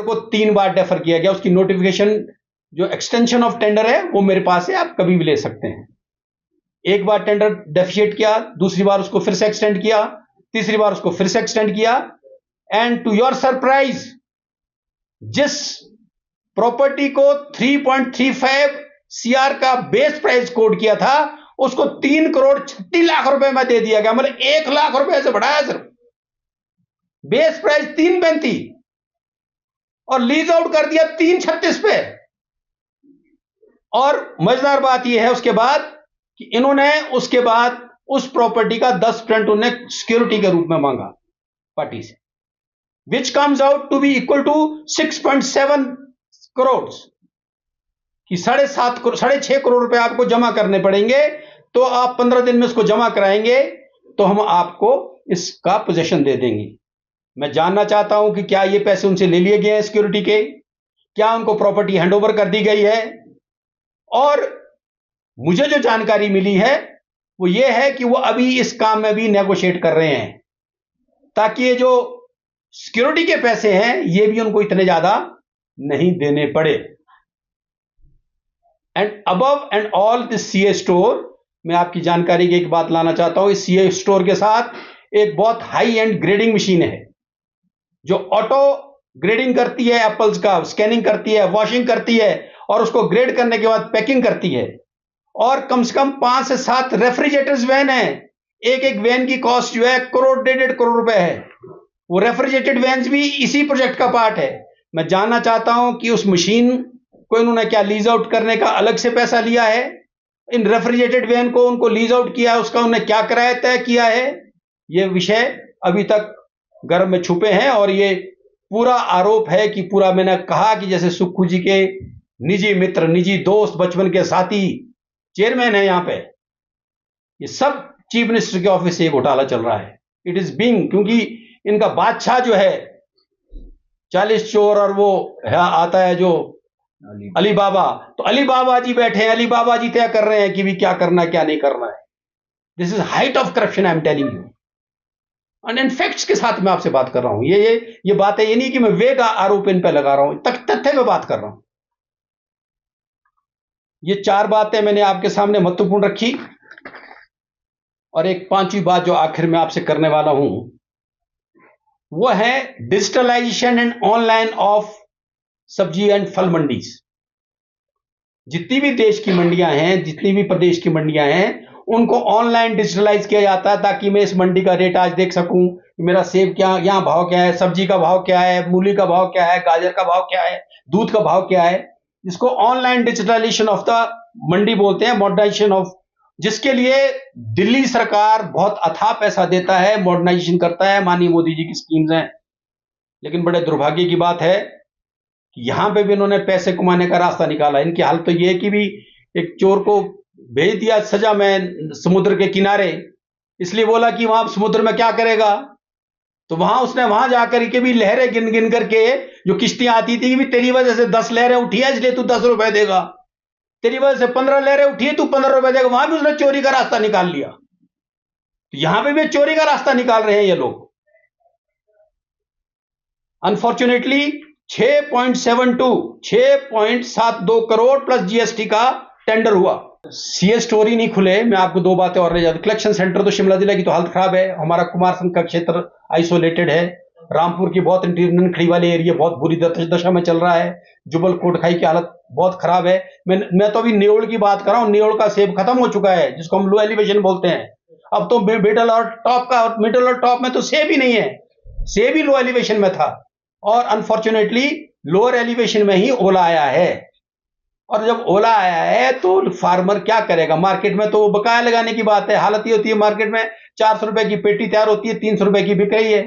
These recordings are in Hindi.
को 3 बार डेफर किया गया, उसकी नोटिफिकेशन जो एक्सटेंशन ऑफ टेंडर है वो मेरे पास है, आप कभी भी ले सकते हैं। एक बार टेंडर डेफिशिएट किया, दूसरी बार उसको फिर से एक्सटेंड किया, तीसरी बार उसको फिर से एक्सटेंड किया, एंड टू योर सरप्राइज जिस प्रॉपर्टी को 3.35 CR का बेस प्राइस कोड किया था उसको 3,36,00,000 में दे दिया गया, मतलब 1,00,000 रुपए से बढ़ाया सिर्फ। बेस प्राइस 3,35 और लीज आउट कर दिया 3,36 पे। और मजेदार बात यह है उसके बाद कि इन्होंने उसके बाद उस प्रॉपर्टी का 10% उन्हें सिक्योरिटी के रूप में मांगा पार्टी से, which comes out to be equal to 6.7 crore कि 6.5 करोड़ रुपए आपको जमा करने पड़ेंगे। तो आप 15 दिन में इसको जमा कराएंगे तो हम आपको इसका पोजीशन दे देंगे। मैं जानना चाहता हूं कि क्या ये पैसे उनसे ले लिए गए हैं सिक्योरिटी के, क्या उनको प्रॉपर्टी हैंडओवर कर दी गई है। और मुझे जो जानकारी मिली है वो ये है कि वो अभी इस काम में भी नेगोशिएट कर रहे हैं ताकि ये जो सिक्योरिटी के पैसे हैं ये भी उनको इतने ज्यादा नहीं देने पड़े। And above and all this CA store, मैं आपकी जानकारी की एक बात लाना चाहता हूं, इस सीए स्टोर के साथ एक बहुत हाई एंड ग्रेडिंग मशीन है जो ऑटो ग्रेडिंग करती है, एप्पल्स का स्कैनिंग करती है, वॉशिंग करती है और उसको ग्रेड करने के बाद पैकिंग करती है। और कम से कम 5 से 7 रेफ्रिजरेटर्स वैन है, एक एक वैन की कॉस्ट जो है 1.5 करोड़ रुपए है। वो रेफ्रिजरेटेड वैन्स भी इसी प्रोजेक्ट का पार्ट है। मैं जानना चाहता हूं कि उस मशीन को इन्होंने क्या लीज आउट करने का अलग से पैसा लिया है, इन रेफ्रिजरेटेड वैन को उनको लीज आउट किया उसका उन्हें क्या किराया तय किया है, ये विषय अभी तक गर्भ में छुपे हैं। और ये पूरा आरोप है कि पूरा, मैंने कहा कि जैसे सुक्खू जी के निजी मित्र, निजी दोस्त, बचपन के साथी चेयरमैन है यहाँ पे, ये सब चीफ मिनिस्टर के ऑफिस से घोटाला चल रहा है। इट इज बीइंग, क्योंकि इनका बादशाह जो है 40 चोर और वो है आता है जो अली बाबा, तो अली बाबा जी बैठे हैं, अली बाबा जी तय कर रहे हैं कि भी क्या करना है क्या नहीं करना है। This is height of corruption, I am telling you. And in facts के साथ मैं आपसे बात कर रहा हूं। ये बात है, ये नहीं कि मैं वेग आरोप इन पे लगा रहा हूं, तथ्य में बात कर रहा हूं। ये 4 बातें मैंने आपके सामने महत्वपूर्ण रखी। और एक 5वीं बात जो आखिर में आपसे करने वाला हूं वो है डिजिटलाइजेशन एंड ऑनलाइन ऑफ सब्जी एंड फल मंडीज। जितनी भी देश की मंडियां हैं, जितनी भी प्रदेश की मंडियां हैं, उनको ऑनलाइन डिजिटलाइज किया जाता है ताकि मैं इस मंडी का रेट आज देख सकूं कि मेरा सेब क्या यहां भाव क्या है, सब्जी का भाव क्या है, मूली का भाव क्या है, गाजर का भाव क्या है, दूध का भाव क्या है। इसको ऑनलाइन डिजिटलाइजेशन ऑफ द मंडी बोलते हैं, मॉडर्नाइजेशन ऑफ, जिसके लिए दिल्ली सरकार बहुत अथाह पैसा देता है, मॉडर्नाइजेशन करता है, माननीय मोदी जी की स्कीम्स हैं। लेकिन बड़े दुर्भाग्य की बात है कि यहां पे भी इन्होंने पैसे कमाने का रास्ता निकाला। इनकी हालत तो ये है कि भी एक चोर को भेज दिया सजा में समुद्र के किनारे, इसलिए बोला कि वहां समुद्र में क्या करेगा, तो वहां उसने वहां जाकर के भी लहरें गिन गिन करके, जो किश्तियां आती थी कि भी तेरी वजह से 10 लहरें उठी है इसलिए तू 10 रुपए देगा, तेरी वजह से 15 लहरें उठी है तू 15 रुपए देगा, वहां भी उसने चोरी का रास्ता निकाल लिया। तो यहां पे भी चोरी का रास्ता निकाल रहे हैं ये लोग। अनफॉर्चुनेटली 6.72 करोड़ प्लस जीएसटी का टेंडर हुआ। सीए स्टोरी नहीं खुले, मैं आपको 2 बातें और ले जाता। कलेक्शन सेंटर तो शिमला जिला की तो हालत खराब है, हमारा कुमार संघ का क्षेत्र आइसोलेटेड है, रामपुर की बहुत ननखड़ी वाले एरिया बहुत बुरी दशा में चल रहा है, जुबल कोटखाई की हालत बहुत खराब है। मैं तो अभी न्योल की बात कर रहा हूं, न्योल का सेब खत्म हो चुका है जिसको हम लो एलिवेशन बोलते हैं। अब तो मिडल और टॉप में तो सेब ही नहीं है, सेब ही लो एलिवेशन में था। और अनफॉर्चुनेटली लोअर एलिवेशन में ही ओला आया है, और जब ओला आया है तो फार्मर क्या करेगा। मार्केट में तो बकाया लगाने की बात है, हालत ये होती है मार्केट में 400 रुपए की पेटी तैयार होती है, 300 रुपए की बिक रही है।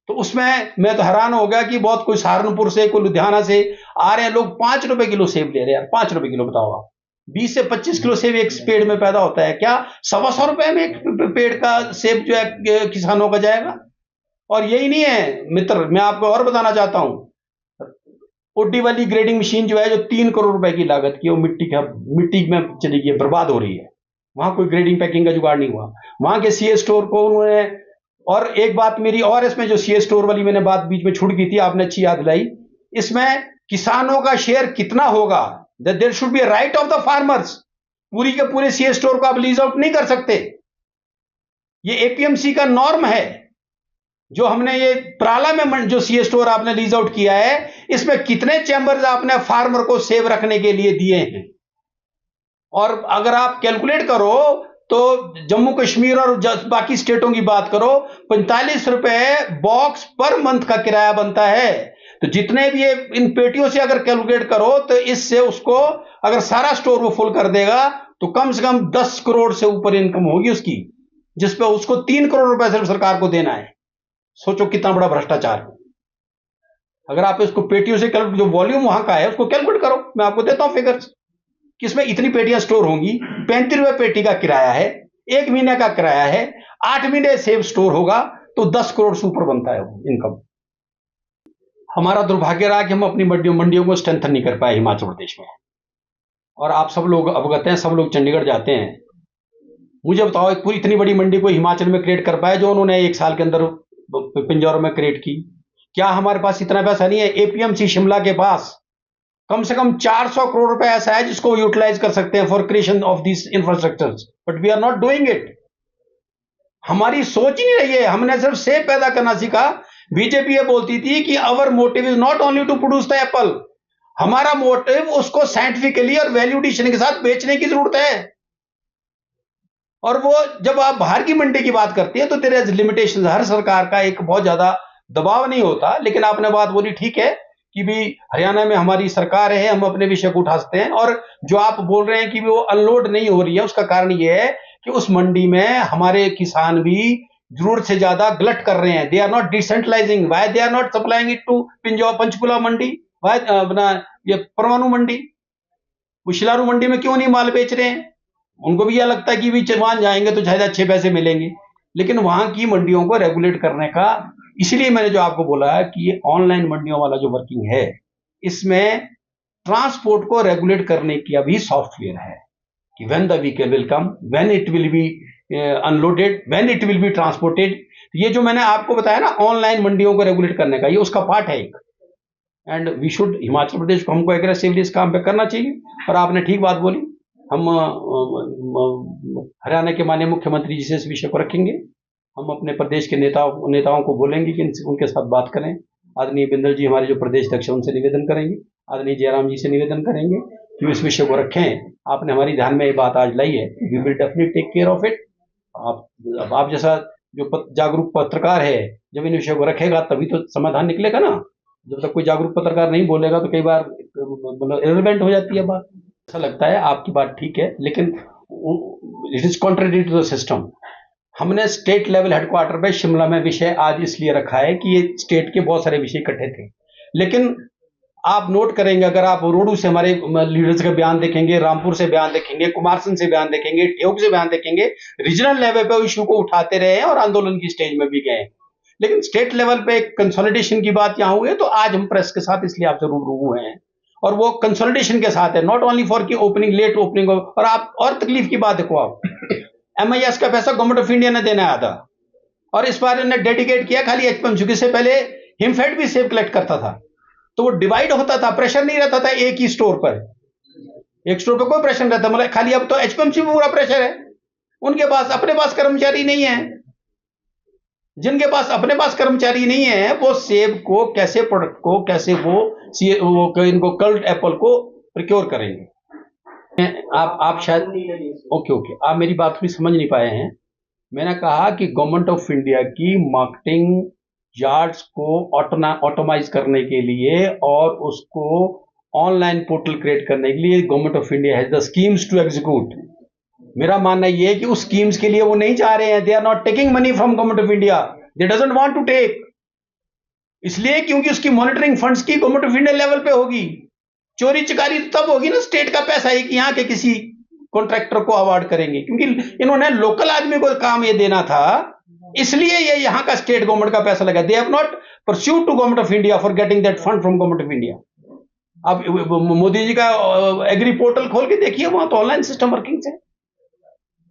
तो उसमें मैं तो हैरान हो गया कि बहुत कोई सहारनपुर से, कोई लुधियाना से आ रहे हैं लोग, 5 रुपए किलो सेब ले रहे हैं यार, 5 रुपए किलो बताओ आप। 20 से 25 किलो सेब एक पेड़ में पैदा होता है, क्या 125 रुपए में एक पेड़ का सेब जो है किसानों का जाएगा। और यही नहीं है मित्र, मैं आपको और बताना चाहता हूं, ओडी वाली ग्रेडिंग मशीन जो है जो 3 करोड़ रुपए की लागत की, वो मिट्टी में चली गई, बर्बाद हो रही है। वहां कोई ग्रेडिंग पैकिंग का जुगाड़ नहीं हुआ। वहां के सीए स्टोर को उन्होंने, और एक बात मेरी और इसमें जो सीए स्टोर वाली मैंने बात बीच में छूट गई थी, आपने अच्छी याद दिलाई इसमें किसानों का शेयर कितना होगा, there should be right of the farmers. पूरी के पूरे सीए स्टोर को आप लीज आउट नहीं कर सकते। ये एपीएमसी का नॉर्म है। जो हमने ये प्राला में जो सीए स्टोर आपने लीज आउट किया है, इसमें कितने चैम्बर्स आपने फार्मर को सेव रखने के लिए दिए हैं। और अगर आप कैलकुलेट करो तो जम्मू कश्मीर और बाकी स्टेटों की बात करो, 45 रुपए बॉक्स पर मंथ का किराया बनता है। तो जितने भी ये इन पेटियों से अगर कैलकुलेट करो तो इससे उसको अगर सारा स्टोर वो फुल कर देगा तो कम से कम 10 करोड़ से ऊपर इनकम होगी उसकी, जिसपे उसको 3 करोड़ रुपए सिर्फ सरकार को देना है। सोचो कितना बड़ा भ्रष्टाचार। अगर आप इसको पेटियों से जो वॉल्यूम वहां का है उसको कैलकुलेट करो, मैं आपको देता हूं फिगर्स कि इसमें इतनी पेटियां स्टोर होंगी, 35 रुपए पेटी का किराया है, 1 महीने का किराया है, 8 महीने सेव स्टोर होगा तो 10 करोड़ से ऊपर बनता है इनकम। हमारा दुर्भाग्य रहा कि हम अपनी मंडियों को स्ट्रेंथन नहीं कर पाए हिमाचल प्रदेश में। और आप सब लोग अवगत हैं, सब लोग चंडीगढ़ जाते हैं। मुझे बताओ एक पूरी इतनी बड़ी मंडी को हिमाचल में क्रिएट कर पाए जो उन्होंने 1 साल के अंदर पिंजौर में क्रिएट की। क्या हमारे पास इतना पैसा नहीं है? एपीएमसी शिमला के पास कम से कम 400 करोड़ रुपए ऐसा है जिसको यूटिलाइज कर सकते हैं for creation of this infrastructures, but we are not doing it. हमारी सोच ही नहीं रही है। हमने सिर्फ सेब पैदा करना सीखा। बीजेपी ये बोलती थी कि our motive is not only to produce the apple, हमारा मोटिव उसको साइंटिफिकली और वैल्यू एडिशन के साथ बेचने की जरूरत है। और वो जब आप बाहर की मंडी की बात करती है तो तेरे लिमिटेशन, हर सरकार का एक बहुत ज्यादा दबाव नहीं होता। लेकिन आपने बात बोली ठीक है कि भी हरियाणा में हमारी सरकार है, हम अपने विषय को उठा सकते हैं। और जो आप बोल रहे हैं कि वो अनलोड नहीं हो रही है, उसका कारण ये है कि उस मंडी में हमारे किसान भी जरूरत से ज्यादा गलत कर रहे हैं। They are not decentralising, why they are not supplying it to Panchkula mandi, why अपना ये परमाणु मंडी, वो शिलारू मंडी में क्यों नहीं माल बेच रहे हैं? उनको भी यह लगता है कि भी वहां जाएंगे तो शायद अच्छे पैसे मिलेंगे। लेकिन वहां की मंडियों को रेगुलेट करने का, इसलिए मैंने जो आपको बोला है कि ये ऑनलाइन मंडियों वाला जो वर्किंग है, इसमें ट्रांसपोर्ट को रेगुलेट करने की अभी सॉफ्टवेयर है कि when the vehicle will come, when it will be unloaded, when it will be transported. ये जो मैंने आपको बताया ना ऑनलाइन मंडियों को रेगुलेट करने का, ये उसका पार्ट है एक। And we should, Himachal Pradesh को हमको एग्रेसिवली इस काम पे करना चाहिए। और आपने ठीक बात बोली, हम हरियाणा के माननीय मुख्यमंत्री जी से इस विषय को रखेंगे। हम अपने प्रदेश के नेताओं को बोलेंगे कि उनके साथ बात करें। आदरणीय बिंदल जी हमारे जो प्रदेश अध्यक्ष उनसे निवेदन करेंगे, आदरणीय जयराम जी से निवेदन करेंगे कि इस विषय को रखें। आपने हमारी ध्यान में ये बात आज लाई है, we will definitely take care of it. आप जैसा जो जागरूक पत्रकार है, जब इन विषयों को रखेगा तभी तो समाधान निकलेगा ना। जब तक कोई जागरूक पत्रकार नहीं बोलेगा तो कई बार मतलब इररिलेवेंट हो जाती है बात। ऐसा लगता है आपकी बात ठीक है, लेकिन it is contradictory to the system. हमने स्टेट लेवल हेडक्वार्टर पे शिमला में विषय आज इसलिए रखा है कि ये स्टेट के बहुत सारे विषय इकट्ठे थे। लेकिन आप नोट करेंगे, अगर आप रोडू से हमारे लीडर्स का बयान देखेंगे, रामपुर से बयान देखेंगे, कुमारसैन से बयान देखेंगे, ठियोग से बयान देखेंगे, रीजनल लेवल पे इशू को उठाते रहे हैं और आंदोलन की स्टेज में भी गए। लेकिन स्टेट लेवल पे कंसोलिडेशन की बात यहाँ हुई है, तो आज हम प्रेस के साथ इसलिए आपसे रूबरू हुए हैं। और वो कंसोलिडेशन के साथ है, नॉट ओनली फॉर की ओपनिंग, लेट ओपनिंग। और आप और तकलीफ की बात देखो, आप MIS का पैसा गवर्नमेंट ऑफ इंडिया ने देना आधा, और इस बार इन्होंने डेडिकेट किया खाली एचपीएमसी। से पहले हिमफेड भी सेब कलेक्ट करता था, तो वो डिवाइड होता था, प्रेशर नहीं रहता था एक ही स्टोर पर। एक स्टोर पर कोई प्रेशर नहीं रहता, मतलब खाली अब तो एचपीएमसी पर पूरा प्रेशर है। उनके पास अपने पास कर्मचारी नहीं है। जिनके पास अपने पास कर्मचारी नहीं है, वो सेब को कैसे, प्रोडक्ट को कैसे वो इनको कल्ट एप्पल को प्रिक्योर करेंगे। आप शायद ओके आप मेरी बात भी समझ नहीं पाए हैं। मैंने कहा कि गवर्नमेंट ऑफ इंडिया की मार्केटिंग यार्ड्स को ऑटोमाइज करने के लिए और उसको ऑनलाइन पोर्टल क्रिएट करने के लिए government of India has the schemes to execute. मेरा मानना यह है कि उस स्कीम्स के लिए वो नहीं जा रहे हैं। They are not taking money from government of India, they doesn't want to take. इसलिए क्योंकि उसकी मॉनिटरिंग फंड्स की गवर्नमेंट ऑफ इंडिया लेवल पे होगी। चोरी चकारी तो तब होगी ना स्टेट का पैसा ही कि यहाँ के किसी कॉन्ट्रैक्टर को अवार्ड करेंगे, क्योंकि इन्होंने लोकल आदमी को काम ये देना था, इसलिए ये यहाँ का स्टेट गवर्नमेंट का पैसा लगा। They have not pursued to government of India for getting that fund from government of India. अब मोदी जी का एग्री पोर्टल खोल के देखिए, वहां तो ऑनलाइन सिस्टम वर्किंग है।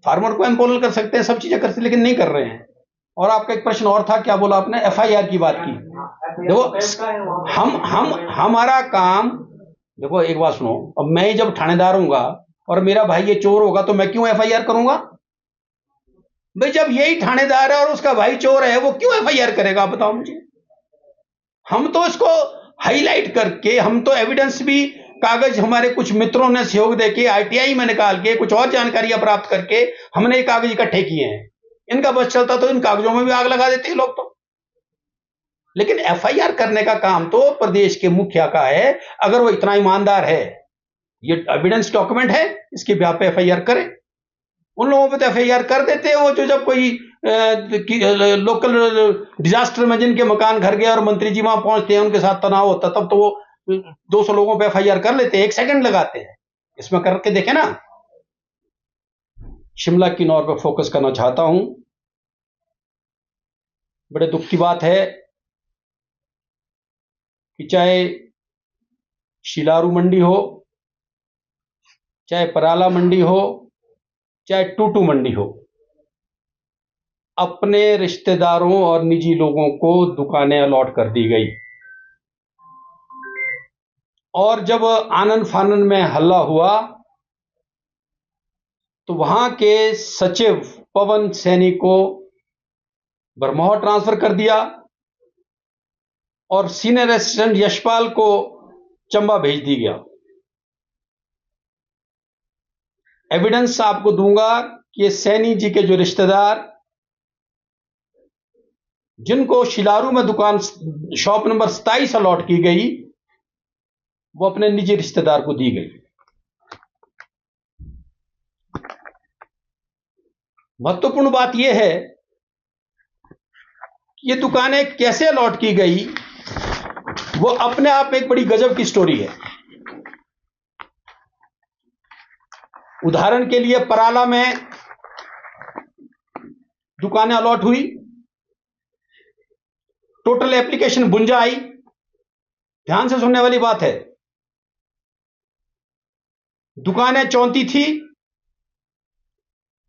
फार्मर को एम्पोल कर सकते हैं, सब चीजें कर सकते हैं, लेकिन नहीं कर रहे हैं। और आपका एक प्रश्न और था, क्या बोला आपने? FIR की बात की। देखो हमारा काम, देखो एक बात सुनो, अब मैं जब थानेदार हूंगा और मेरा भाई ये चोर होगा तो मैं क्यों एफआईआर करूंगा भाई? जब यही थानेदार है और उसका भाई चोर है, वो क्यों एफआईआर करेगा? आप बताओ मुझे। हम तो इसको हाईलाइट करके, हम तो एविडेंस भी, कागज हमारे कुछ मित्रों ने सहयोग देके आरटीआई में निकाल के कुछ और जानकारियां प्राप्त करके हमने ये कागज इकट्ठे किए हैं। इनका बस चलता तो इन कागजों में भी आग लगा देते हैं लोग तो। लेकिन एफआईआर करने का काम तो प्रदेश के मुखिया का है। अगर वो इतना ईमानदार है, ये एविडेंस डॉक्यूमेंट है, इसके ब्याह पे एफआईआर करें। उन लोगों पे तो एफआईआर कर देते हैं वो जो जब कोई लोकल डिजास्टर में जिनके मकान घर गया और मंत्री जी वहां पहुंचते हैं, उनके साथ तनाव होता, तब तो वो 200 लोगों पे एफआईआर कर लेते हैं, 1 सेकंड लगाते हैं। इसमें करके देखे ना। शिमला किन्नौर पर फोकस करना चाहता हूं। बड़े दुख की बात है कि चाहे शिलारू मंडी हो, चाहे पराला मंडी हो, चाहे टूटू मंडी हो, अपने रिश्तेदारों और निजी लोगों को दुकानें अलॉट कर दी गई। और जब आनन फानन में हल्ला हुआ तो वहां के सचिव पवन सैनी को बरमौर ट्रांसफर कर दिया और सीनियर असिस्टेंट यशपाल को चंबा भेज दी गया। एविडेंस आपको दूंगा कि ये सैनी जी के जो रिश्तेदार, जिनको शिलारू में दुकान शॉप नंबर 27 अलॉट की गई, वो अपने निजी रिश्तेदार को दी गई। महत्वपूर्ण बात यह है कि ये दुकानें कैसे अलॉट की गई, वो अपने आप में एक बड़ी गजब की स्टोरी है। उदाहरण के लिए पराला में दुकानें अलॉट हुई, टोटल एप्लीकेशन 52 आई। ध्यान से सुनने वाली बात है, दुकानें 34 थी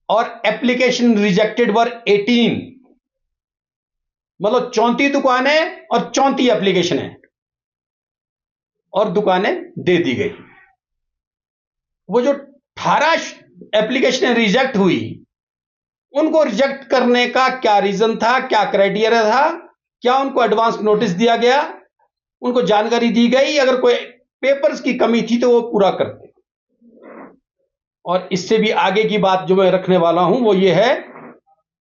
और एप्लीकेशन रिजेक्टेड वर 18। मतलब 34 दुकानें और 34 एप्लीकेशन है और दुकानें दे दी गई। वो जो 18 एप्लीकेशन रिजेक्ट हुई, उनको रिजेक्ट करने का क्या रीजन था, क्या क्राइटेरिया था, क्या उनको एडवांस नोटिस दिया गया, उनको जानकारी दी गई? अगर कोई पेपर्स की कमी थी तो वो पूरा करते। और इससे भी आगे की बात जो मैं रखने वाला हूं वो ये है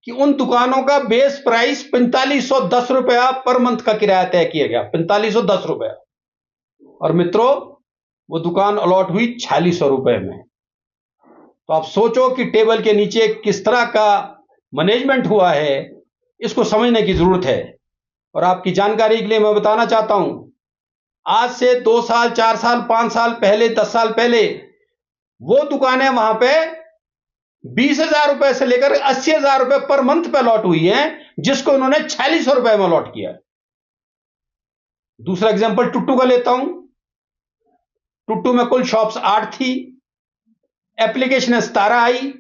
कि उन दुकानों का बेस प्राइस 4510 रुपया पर मंथ का किराया तय किया गया, 4510 रुपया। और मित्रों, वो दुकान अलॉट हुई 4600 रुपए में। तो आप सोचो कि टेबल के नीचे किस तरह का मैनेजमेंट हुआ है, इसको समझने की जरूरत है। और आपकी जानकारी के लिए मैं बताना चाहता हूं, आज से 2 साल, 4 साल, 5 साल पहले, 10 साल पहले वो दुकानें वहां पे 20,000 रुपए से लेकर 80,000 रुपए पर मंथ पे अलॉट हुई हैं, जिसको उन्होंने 4600 रुपए में अलॉट किया। दूसरा एग्जांपल टुट्टू का लेता हूं। टुट्टू में कुल शॉप्स 8 थी, एप्लीकेशन 17 आई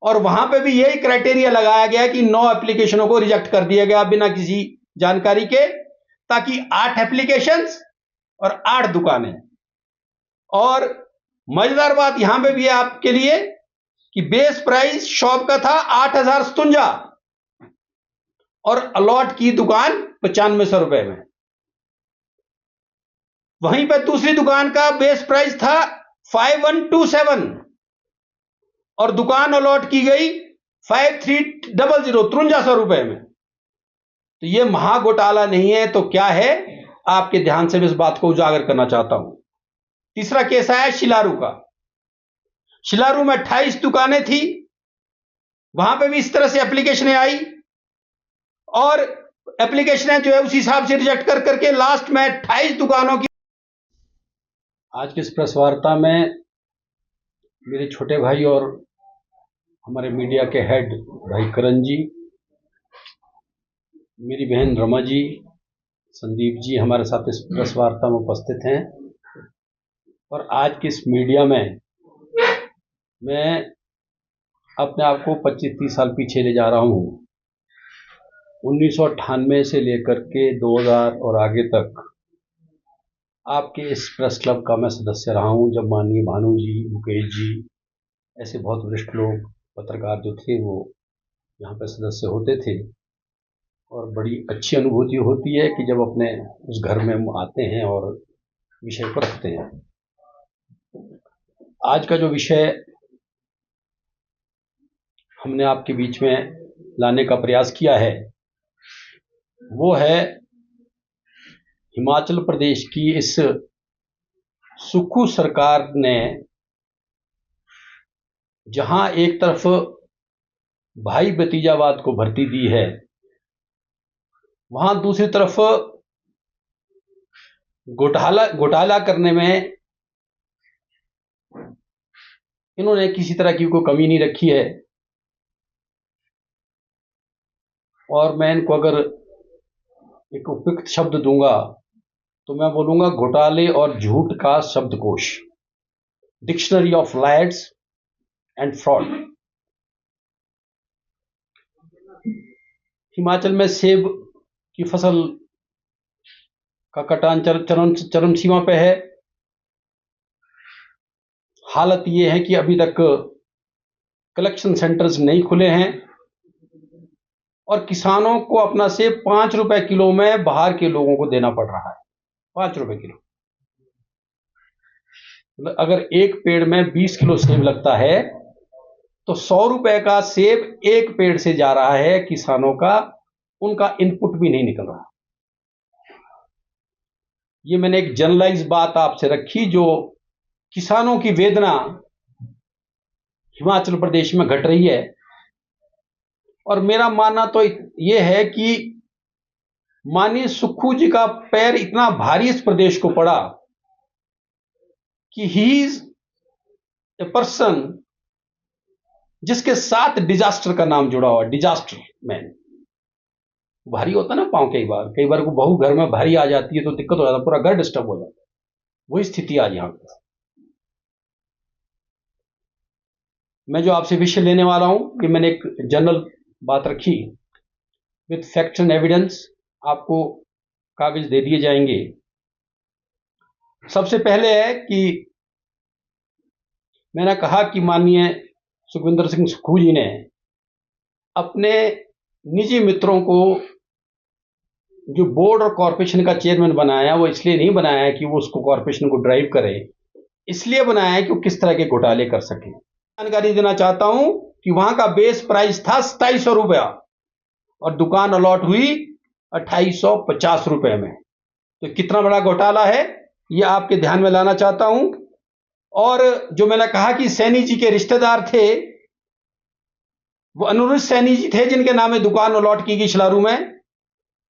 और वहां पे भी यही क्राइटेरिया लगाया गया कि 9 एप्लीकेशनों को रिजेक्ट कर दिया गया बिना किसी जानकारी के, ताकि 8 एप्लीकेशंस और 8 दुकानें। और मजेदार बात यहां पे भी है आपके लिए कि बेस प्राइस शॉप का था 8,057 और अलॉट की दुकान 9500 रुपए में। वहीं पर दूसरी दुकान का बेस प्राइस था 5127 और दुकान अलॉट की गई 5300 5300 रुपए में। तो यह महाघोटाला नहीं है तो क्या है? आपके ध्यान से मैं इस बात को उजागर करना चाहता हूं। तीसरा केस आया शिलारू का। शिलारू में 28 दुकानें थी, वहां पे भी इस तरह से एप्लीकेशनें आई और एप्लीकेशनें जो है उसी हिसाब से रिजेक्ट कर करके लास्ट में 28 दुकानों की। आज की इस प्रेस वार्ता में मेरे छोटे भाई और हमारे मीडिया के हेड भाई करण जी, मेरी बहन रमा जी, संदीप जी हमारे साथ इस प्रेस वार्ता में उपस्थित हैं। और आज की इस मीडिया में मैं अपने आप को 25-30 साल पीछे ले जा रहा हूं। 1998 से लेकर के 2000 और आगे तक आपके इस प्रेस क्लब का मैं सदस्य रहा हूं, जब माननीय भानु जी, मुकेश जी, ऐसे बहुत वरिष्ठ लोग पत्रकार जो थे वो यहाँ पर सदस्य होते थे। और बड़ी अच्छी अनुभूति होती है कि जब अपने उस घर में हम आते हैं और विषय को रखते हैं। आज का जो विषय हमने आपके बीच में लाने का प्रयास किया है वो है हिमाचल प्रदेश की इस सुक्खू सरकार ने जहां एक तरफ भाई भतीजावाद को भर्ती दी है, वहां दूसरी तरफ घोटाला करने में इन्होंने किसी तरह की कोई कमी नहीं रखी है। और मैं इनको अगर एक उपयुक्त शब्द दूंगा तो मैं बोलूंगा घोटाले और झूठ का शब्दकोश, dictionary of lawyers and fraud. Himachal में सेब की फसल का कटान चरम सीमा पे है। हालत ये है कि अभी तक कलेक्शन सेंटर्स नहीं खुले हैं और किसानों को अपना सेब 5 रुपए किलो में बाहर के लोगों को देना पड़ रहा है। 5 रुपए किलो। मतलब अगर एक पेड़ में 20 किलो सेब लगता है तो 100 रुपए का सेब एक पेड़ से जा रहा है किसानों का, उनका इनपुट भी नहीं निकल रहा। ये मैंने एक जनरलाइज बात आपसे रखी जो किसानों की वेदना हिमाचल प्रदेश में घट रही है। और मेरा मानना तो ये है कि माननीय सुक्खू जी का पैर इतना भारी इस प्रदेश को पड़ा कि ही इज ए पर्सन जिसके साथ डिजास्टर का नाम जुड़ा हुआ। डिजास्टर मैन भारी होता ना पांव। कई बार को बहू घर में भारी आ जाती है तो दिक्कत हो जाता है, पूरा घर डिस्टर्ब हो जाता है। वही स्थिति आज यहां पर। मैं जो आपसे विषय लेने वाला हूं कि मैंने एक जनरल बात रखी विथ फैक्ट्स एंड एविडेंस, आपको कागज दे दिए जाएंगे। सबसे पहले है कि मैंने कहा कि माननीय सुखविंदर सिंह सुक्खू जी ने अपने निजी मित्रों को जो बोर्ड और कॉर्पोरेशन का चेयरमैन बनाया वो इसलिए नहीं बनाया है कि वो उसको कॉर्पोरेशन को ड्राइव करे, इसलिए बनाया है कि वो किस तरह के घोटाले कर सके। जानकारी देना चाहता हूं कि वहां का बेस प्राइस था 2700 रुपया और दुकान अलॉट हुई 2850 रुपए में। तो कितना बड़ा घोटाला है ये आपके ध्यान में लाना चाहता हूं। और जो मैंने कहा कि सैनी जी के रिश्तेदार थे, वो अनुरुद्ध सैनी जी थे जिनके नाम में दुकान अलॉट की गई शिलारू में,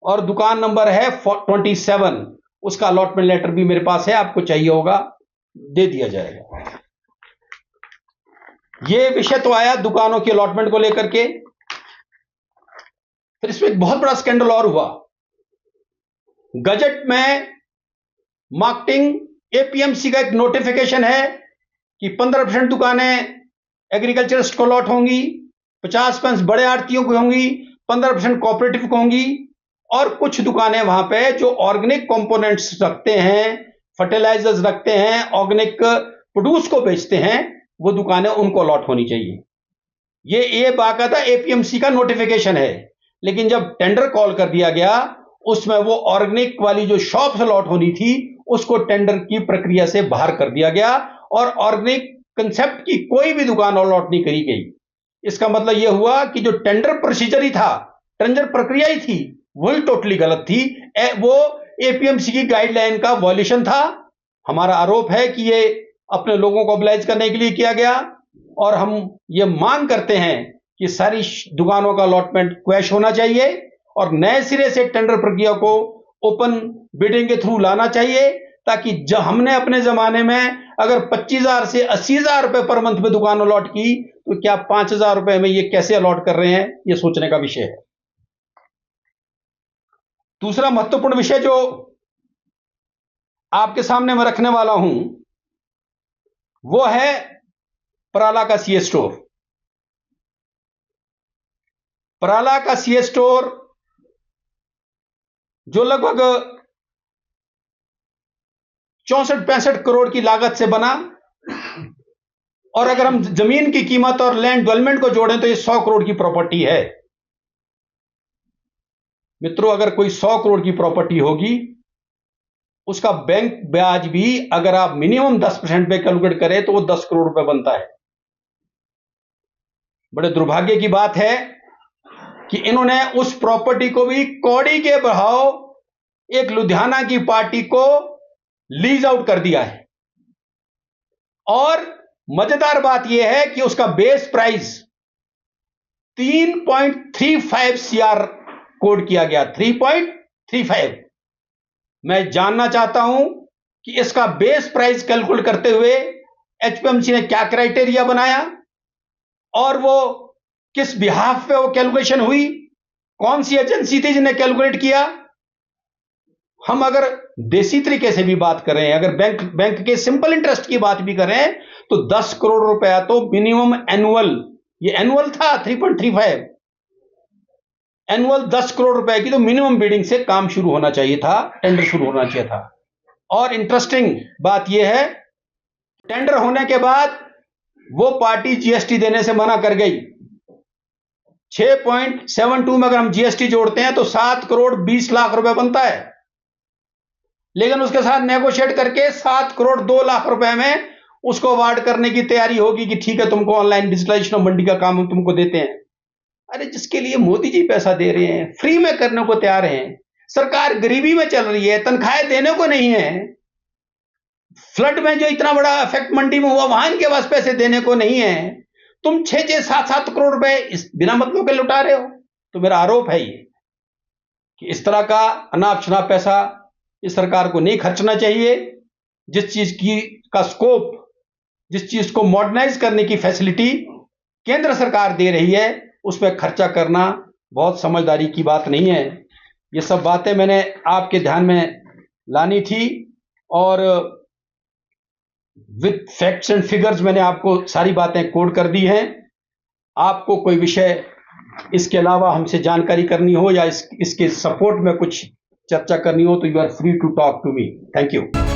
और दुकान नंबर है 27। उसका अलॉटमेंट लेटर भी मेरे पास है, आपको चाहिए होगा दे दिया जाएगा। ये विषय तो आया दुकानों की अलॉटमेंट को लेकर के। फिर इसमें एक बहुत बड़ा स्कैंडल और हुआ। गजट में मार्केटिंग एपीएमसी का एक नोटिफिकेशन है कि 15% दुकानें एग्रीकल्चरिस्ट को अलॉट होंगी, 50% बड़े आड़तियों को होंगी, 15% कोऑपरेटिव को होंगी, और कुछ दुकानें वहां पे जो ऑर्गेनिक कंपोनेंट्स रखते हैं, फर्टिलाइजर्स रखते हैं, ऑर्गेनिक प्रोड्यूस को बेचते हैं, वो दुकानें उनको अलॉट होनी चाहिए। ये बाकायदा एपीएमसी का नोटिफिकेशन है। लेकिन जब टेंडर कॉल कर दिया गया उसमें वो ऑर्गेनिक वाली जो शॉप्स अलॉट होनी थी उसको टेंडर की प्रक्रिया से बाहर कर दिया गया और ऑर्गेनिक कंसेप्ट की कोई भी दुकान अलॉट नहीं करी गई। इसका मतलब यह हुआ कि जो टेंडर प्रोसीजर ही था, टेंडर प्रक्रिया ही थी, वही टोटली गलत थी। वो एपीएमसी की गाइडलाइन का वॉल्यूशन था। हमारा आरोप है कि ये अपने लोगों को मोबिलाइज करने के लिए किया गया और हम ये मांग करते हैं कि सारी दुकानों का अलॉटमेंट क्वैश होना चाहिए और नए सिरे से टेंडर प्रक्रिया को ओपन बिडिंग के थ्रू लाना चाहिए, ताकि जब हमने अपने जमाने में अगर 25,000 से 80,000 रुपए पर मंथ में दुकान अलॉट की तो क्या 5,000 रुपए में ये कैसे अलॉट कर रहे हैं, ये सोचने का विषय है। दूसरा महत्वपूर्ण विषय जो आपके सामने मैं रखने वाला हूं वो है पराला का सीए स्टोर। पराला का सीए स्टोर जो लगभग 64-65 करोड़ की लागत से बना, और अगर हम जमीन की कीमत और लैंड डेवलपमेंट को जोड़ें तो ये 100 करोड़ की प्रॉपर्टी है। मित्रों, अगर कोई 100 करोड़ की प्रॉपर्टी होगी, उसका बैंक ब्याज भी अगर आप मिनिमम 10% पे कैलकुलेट करें तो वो 10 करोड़ रुपए बनता है। बड़े दुर्भाग्य की बात है कि इन्होंने उस प्रॉपर्टी को भी कौड़ी के भाव एक लुधियाना की पार्टी को लीज आउट कर दिया है। और मजेदार बात यह है कि उसका बेस प्राइस 3.35 सीआर कोड किया गया, 3.35। मैं जानना चाहता हूं कि इसका बेस प्राइस कैलकुलेट करते हुए एचपीएमसी ने क्या क्राइटेरिया बनाया और वो किस बिहाफ पे वो कैलकुलेशन हुई, कौन सी एजेंसी थी जिन्हें कैलकुलेट किया। हम अगर देसी तरीके से भी बात करें, अगर बैंक के सिंपल इंटरेस्ट की बात भी करें, तो 10 करोड़ रुपया तो मिनिमम एनुअल, ये एनुअल था 3.35, एनुअल 10 करोड़ रुपए की तो मिनिमम बिडिंग से काम शुरू होना चाहिए था, टेंडर शुरू होना चाहिए था। और इंटरेस्टिंग बात यह है, टेंडर होने के बाद वो पार्टी जीएसटी देने से मना कर गई। 6.72 में अगर हम जीएसटी जोड़ते हैं तो 7 करोड़ 20 लाख रुपए बनता है, लेकिन उसके साथ नेगोशिएट करके 7 करोड़ 2 लाख रुपए में उसको अवार्ड करने की तैयारी होगी कि ठीक है, तुमको ऑनलाइन डिजिटलाइजेशन ऑफ मंडी का काम हम तुमको देते हैं। अरे, जिसके लिए मोदी जी पैसा दे रहे हैं, फ्री में करने को तैयार हैं। सरकार गरीबी में चल रही है, तनख्वाहें देने को नहीं है। फ्लड में जो इतना बड़ा इफेक्ट मंडी में हुआ, वहां इनके पास पैसे देने को नहीं है। तुम 6-6, 7-7 करोड़ रुपए इस बिना मतलब के लुटा रहे हो। तो मेरा आरोप है ये कि इस तरह का अनाप शनाप पैसा इस सरकार को नहीं खर्चना चाहिए। जिस चीज की का स्कोप, जिस चीज को मॉडर्नाइज करने की फैसिलिटी केंद्र सरकार दे रही है, उसमें खर्चा करना बहुत समझदारी की बात नहीं है। ये सब बातें मैंने आपके ध्यान में लानी थी, और विद फैक्ट्स एंड फिगर्स मैंने आपको सारी बातें कोड कर दी हैं। आपको कोई विषय इसके अलावा हमसे जानकारी करनी हो या इसके सपोर्ट में कुछ चर्चा करनी हो तो you are free to talk to me. Thank you.